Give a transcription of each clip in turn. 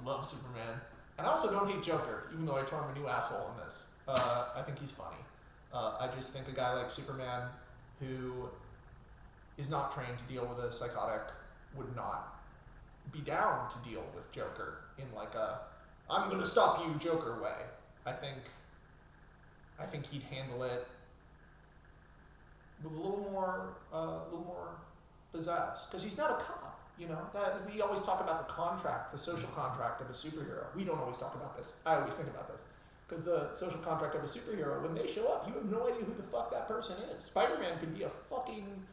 love Superman. And I also don't hate Joker, even though I term him a new asshole in this. I think he's funny. I just think a guy like Superman who is not trained to deal with a psychotic would not be down to deal with Joker in like a I'm gonna stop you Joker way. I think he'd handle it with a little more pizzazz, because he's not a cop. You know, that we always talk about the contract, the social contract of a superhero. We don't always talk about this. I always think about this. Because the social contract of a superhero, when they show up, you have no idea who the fuck that person is. Spider-Man could be a fucking,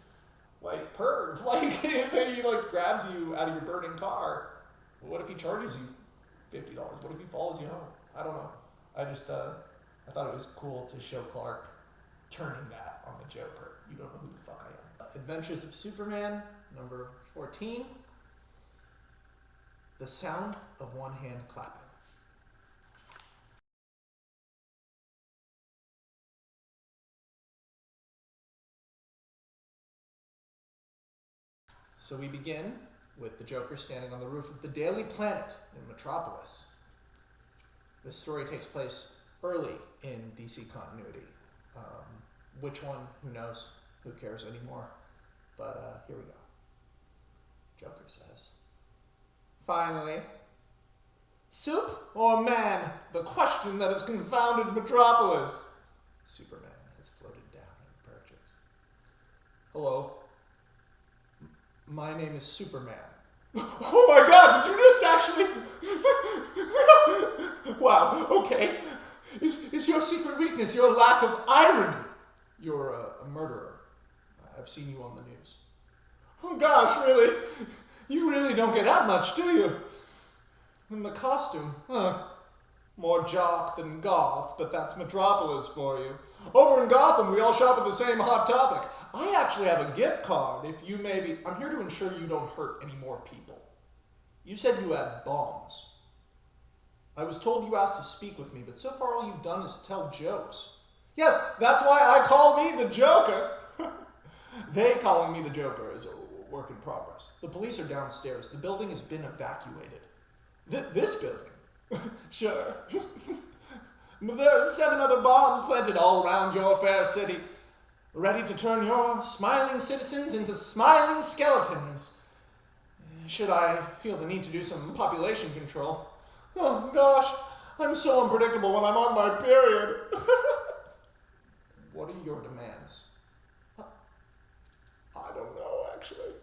like, perv. Like, he, like, grabs you out of your burning car. Well, what if he charges you $50? What if he follows you home? I don't know. I just, I thought it was cool to show Clark turning that on the Joker. You don't know who the fuck I am. Adventures of Superman, number 14. The sound of one hand clapping. So we begin with the Joker standing on the roof of the Daily Planet in Metropolis. This story takes place early in DC continuity. Which one? Who knows? Who cares anymore? But here we go. Joker says, "Finally, soup or man? The question that has confounded Metropolis." Superman has floated down in the perches. "Hello. My name is Superman." "Oh my God, did you just actually..." "Wow, okay. Is your secret weakness your lack of irony? You're a murderer. I've seen you on the news." "Oh gosh, really? You really don't get out much, do you?" "And the costume, more jock than goth, but that's Metropolis for you. Over in Gotham, we all shop at the same Hot Topic. I actually have a gift card if you maybe..." "I'm here to ensure you don't hurt any more people. You said you had bombs. I was told you asked to speak with me, but so far all you've done is tell jokes." "Yes, that's why I call me the Joker." "They calling me the Joker is a work in progress. The police are downstairs. The building has been evacuated." This building?" "Sure. There are 7 other bombs planted all around your fair city, ready to turn your smiling citizens into smiling skeletons, should I feel the need to do some population control. Oh gosh, I'm so unpredictable when I'm on my period." "What are your demands?" "I don't know, actually."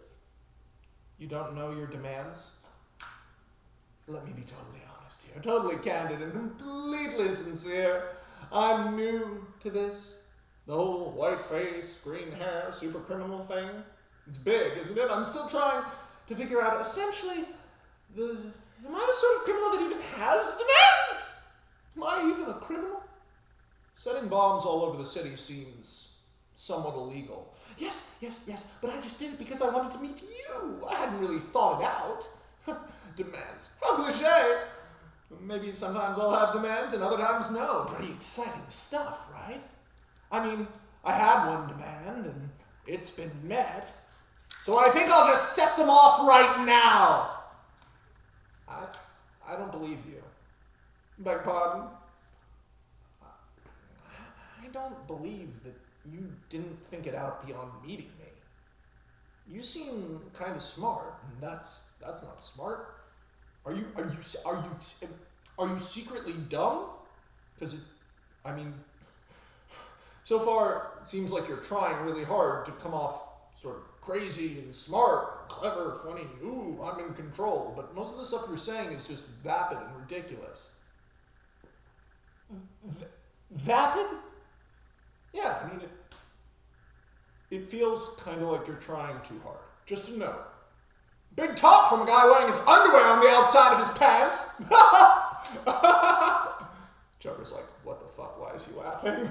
"You don't know your demands?" Let me be totally honest here, totally candid and completely sincere. I'm new to this. The whole white face, green hair, super criminal thing. It's big, isn't it? I'm still trying to figure out, essentially, am I the sort of criminal that even has demands? Am I even a criminal? Setting bombs all over the city seems somewhat illegal. Yes, but I just did it because I wanted to meet you. I hadn't really thought it out. Demands. How cliche. Maybe sometimes I'll have demands and other times no. Pretty exciting stuff, right? I mean, I had one demand and it's been met. So I think I'll just set them off right now. I don't believe you. Beg pardon? I don't believe that you didn't think it out beyond meeting me. You seem kind of smart, and that's not smart. Are you secretly dumb? Because so far it seems like you're trying really hard to come off sort of crazy and smart, clever, funny. Ooh, I'm in control. But most of the stuff you're saying is just vapid and ridiculous. Vapid? Yeah, it feels kind of like you're trying too hard. Just to know. Big talk from a guy wearing his underwear on the outside of his pants. Joker's like, what the fuck? Why is he laughing?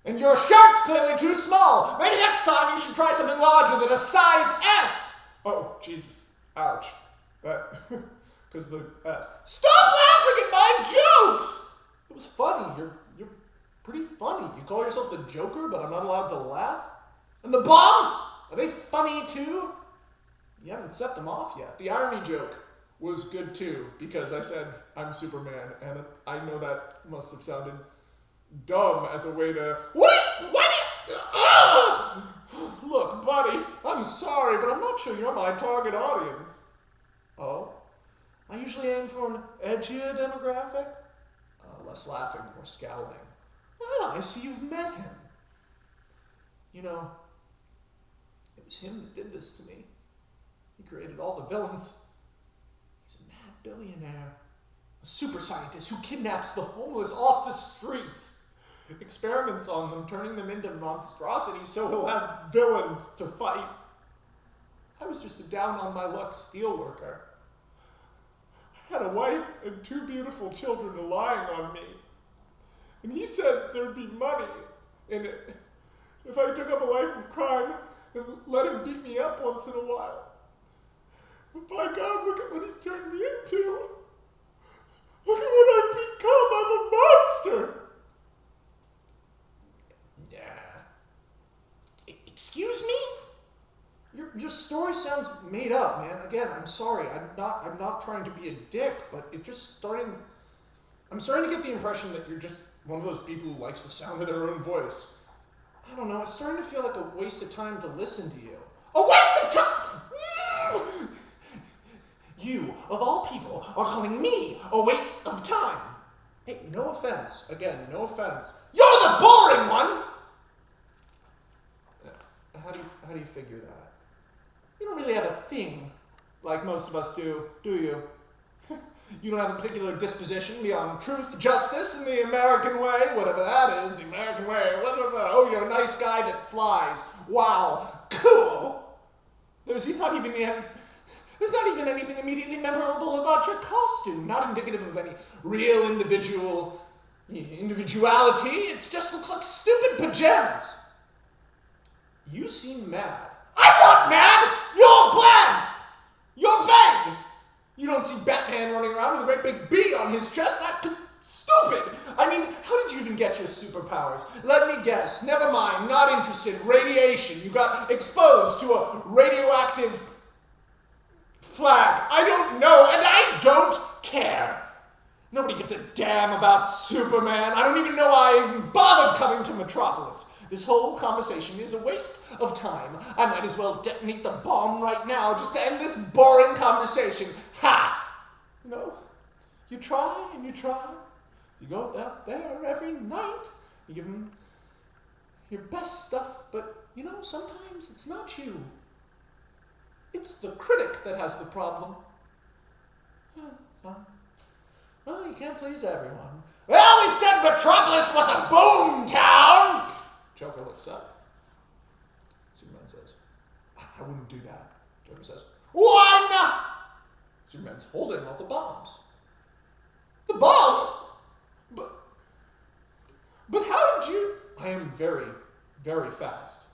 And your shirt's clearly too small. Maybe next time you should try something larger than a size S. Oh, Jesus. Ouch. Because the S. Stop laughing at my jokes! It was funny. You're pretty funny. You call yourself the Joker, but I'm not allowed to laugh? And the bombs? Are they funny too? You haven't set them off yet. The irony joke. was good too, because I said I'm Superman, and I know that must have sounded dumb as a way to... Look, buddy, I'm sorry, but I'm not sure you're my target audience. Oh? I usually aim for an edgier demographic. Less laughing, more scowling. Ah, I see you've met him. You know, it was him that did this to me. He created all the villains. He's a mad billionaire. A super scientist who kidnaps the homeless off the streets. Experiments on them, turning them into monstrosities so he'll have villains to fight. I was just a down-on-my-luck steelworker. I had a wife and 2 beautiful children relying on me. And he said there'd be money in it if I took up a life of crime and let him beat me up once in a while. But by God, look at what he's turned me into. Look at what I've become. I'm a monster. Yeah. Excuse me? Your story sounds made up, man. Again, I'm sorry. I'm not trying to be a dick, but I'm starting to get the impression that you're just one of those people who likes the sound of their own voice. I don't know. It's starting to feel like a waste of time to listen to you. A waste of time! You, of all people, are calling me a waste of time. Hey, no offense. Again, no offense. You're the boring one! How do you figure that? You don't really have a thing like most of us do you? You don't have a particular disposition beyond truth, justice, and the American way, whatever that is, the American way, whatever. Oh, you're a nice guy that flies. Wow, cool. There's not even anything immediately memorable about your costume, not indicative of any real individuality. It just looks like stupid pajamas. You seem mad. I'm not mad! You're bland! You're vague! You don't see Batman running around with a great big B on his chest. That's stupid! I mean, how did you even get your superpowers? Let me guess. Never mind. Not interested. Radiation. You got exposed to a radioactive flag. I don't know, and I don't care. Nobody gives a damn about Superman. I don't even know why I even bothered coming to Metropolis. This whole conversation is a waste of time. I might as well detonate the bomb right now just to end this boring conversation. Ha! You know, you try and you try. You go out there every night. You give them your best stuff, but, you know, sometimes it's not you. It's the critic that has the problem. Well, you can't please everyone. Well, we said Metropolis was a boom town! Joker looks up. Superman says, I wouldn't do that. Joker says, why not? Superman's holding all the bombs. The bombs? But how did you... I am very, very fast.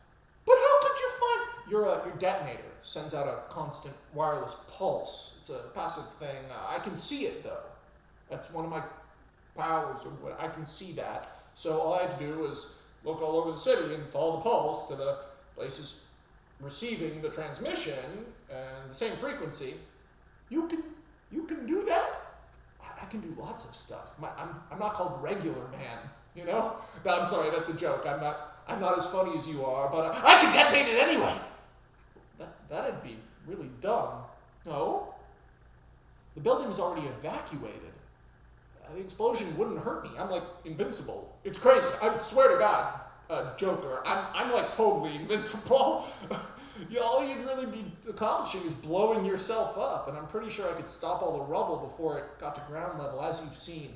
But how could you find... Your detonator sends out a constant wireless pulse. It's a passive thing. I can see it, though. That's one of my powers. I can see that. So all I had to do was look all over the city and follow the pulse to the places receiving the transmission and the same frequency. You can do that? I can do lots of stuff. I'm not called regular man, you know? No, I'm sorry, that's a joke. I'm not as funny as you are, but I can detonate it anyway. That'd be really dumb. No? The building is already evacuated. The explosion wouldn't hurt me. I'm like invincible. It's crazy. I swear to God, Joker, I'm like totally invincible. All you'd really be accomplishing is blowing yourself up, and I'm pretty sure I could stop all the rubble before it got to ground level. As you've seen,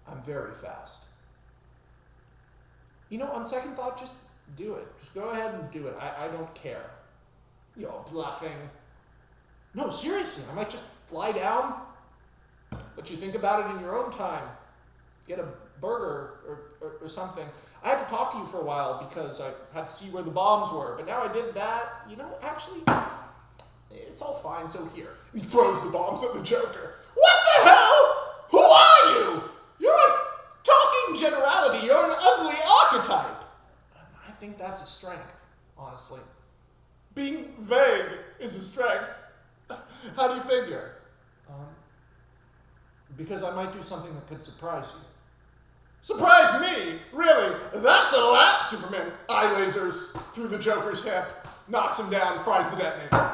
I'm very fast. You know, on second thought, just do it. Just go ahead and do it. I don't care. You're bluffing. No, seriously, I might just fly down, let you think about it in your own time. Get a burger or something. I had to talk to you for a while because I had to see where the bombs were, but now I did that. You know, actually, it's all fine, so here. He throws the bombs at the Joker. What the hell? Who are you? You're a talking generality. You're an ugly archetype. I think that's a strength, honestly. Being vague is a strength. How do you figure? Because I might do something that could surprise you. Surprise me? Really? That's a lot, Superman. Eye lasers through the Joker's hip, knocks him down, fries the detonator.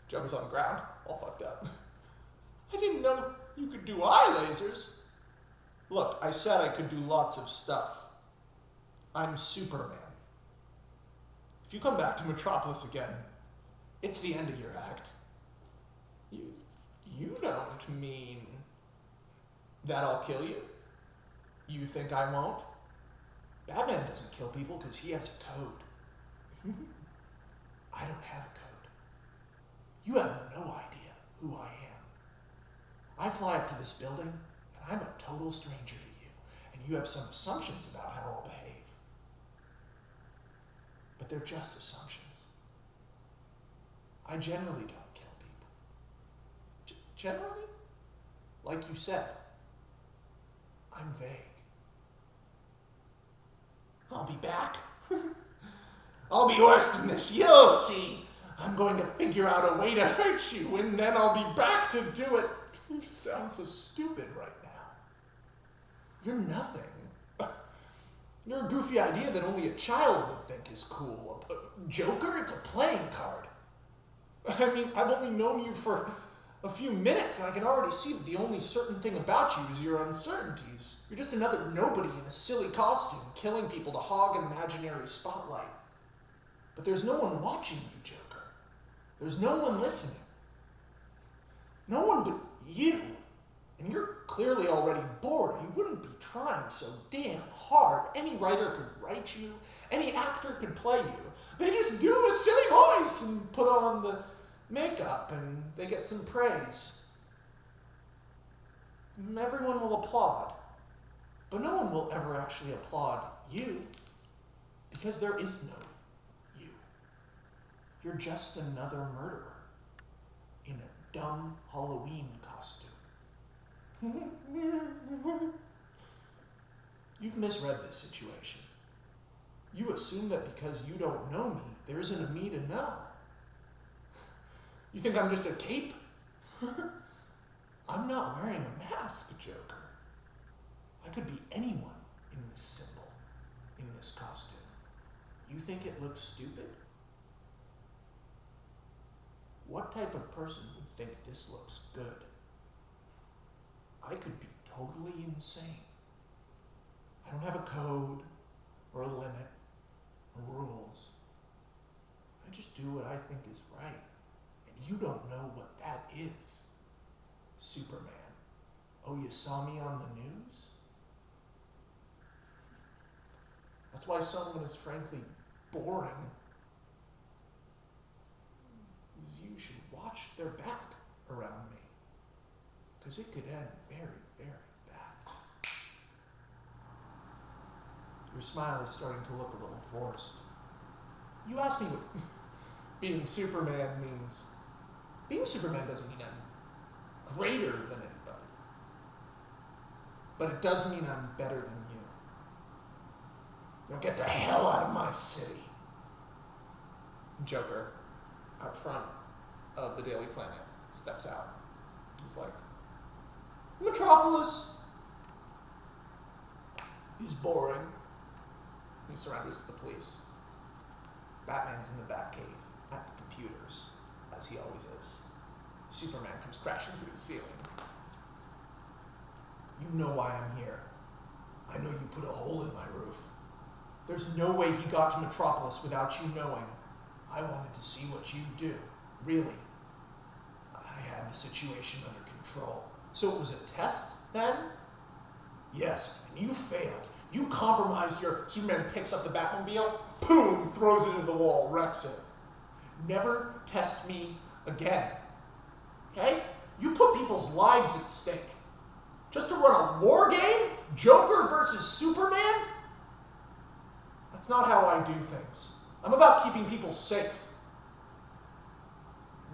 Joker's on the ground, all fucked up. I didn't know you could do eye lasers. Look, I said I could do lots of stuff. I'm Superman. If you come back to Metropolis again, it's the end of your act. You don't mean that I'll kill you? You think I won't? Batman doesn't kill people because he has a code. I don't have a code. You have no idea who I am. I fly up to this building, and I'm a total stranger to you, and you have some assumptions about how I'll behave. But they're just assumptions. I generally don't kill people. Generally? Like you said, I'm vague. I'll be back. I'll be worse than this. You'll see. I'm going to figure out a way to hurt you, and then I'll be back to do it. You sound so stupid right now. You're nothing. You're a goofy idea that only a child would think is cool. A Joker? It's a playing card. I mean, I've only known you for a few minutes, and I can already see that the only certain thing about you is your uncertainties. You're just another nobody in a silly costume, killing people to hog an imaginary spotlight. But there's no one watching you, Joker. There's no one listening. No one but you. And you're clearly already bored, or you wouldn't be trying so damn hard. Any writer could write you. Any actor could play you. They just do a silly voice and put on the makeup, and they get some praise. And everyone will applaud. But no one will ever actually applaud you, because there is no you. You're just another murderer in a dumb Halloween costume. You've misread this situation. You assume that because you don't know me, there isn't a me to know. You think I'm just a cape? I'm not wearing a mask, Joker. I could be anyone in this symbol, in this costume. You think it looks stupid? What type of person would think this looks good? I could be totally insane. I don't have a code, or a limit, or rules. I just do what I think is right. And you don't know what that is. Superman. Oh, you saw me on the news? That's why someone is frankly boring. You should watch their back around me. Because it could end very, very bad. Your smile is starting to look a little forced. You asked me what being Superman means. Being Superman doesn't mean I'm greater than anybody. But it does mean I'm better than you. Now get the hell out of my city. Joker, out front of the Daily Planet, steps out. He's like, Metropolis. He's boring. He's surrounded with the police. Batman's in the Batcave at the computers, as he always is. Superman comes crashing through the ceiling. You know why I'm here. I know you put a hole in my roof. There's no way he got to Metropolis without you knowing. I wanted to see what you'd do. Really. I had the situation under control. So it was a test, then? Yes, and you failed. You compromised your... Superman picks up the Batmobile, boom, throws it into the wall, wrecks it. Never test me again. Okay? You put people's lives at stake. Just to run a war game? Joker versus Superman? That's not how I do things. I'm about keeping people safe.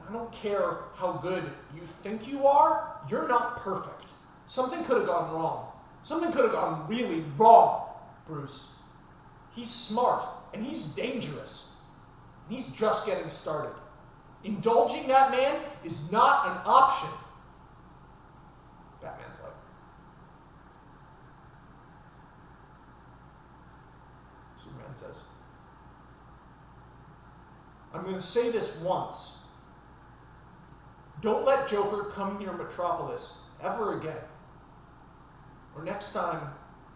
I don't care how good you think you are, you're not perfect. Something could have gone wrong. Something could have gone really wrong, Bruce. He's smart, and he's dangerous. And he's just getting started. Indulging that man is not an option. Superman says. I'm going to say this once. Don't let Joker come near Metropolis ever again. Or next time,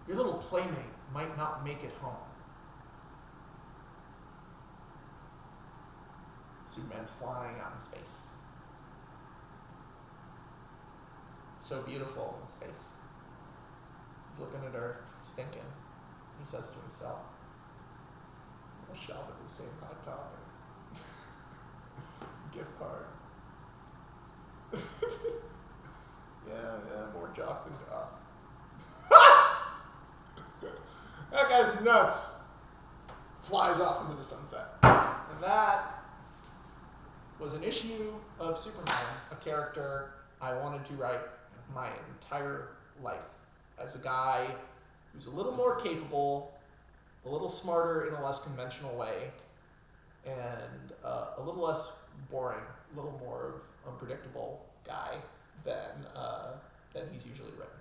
your little playmate might not make it home. Superman's flying out in space. So beautiful in space. He's looking at Earth, he's thinking. He says to himself, we'll shop at the same Hot Topic. Gift card. Yeah, more jock than goth. That guy's nuts. Flies off into the sunset. And that was an issue of Superman, a character I wanted to write my entire life. As a guy who's a little more capable, a little smarter in a less conventional way, and a little less boring, a little more of unpredictable guy than he's usually written.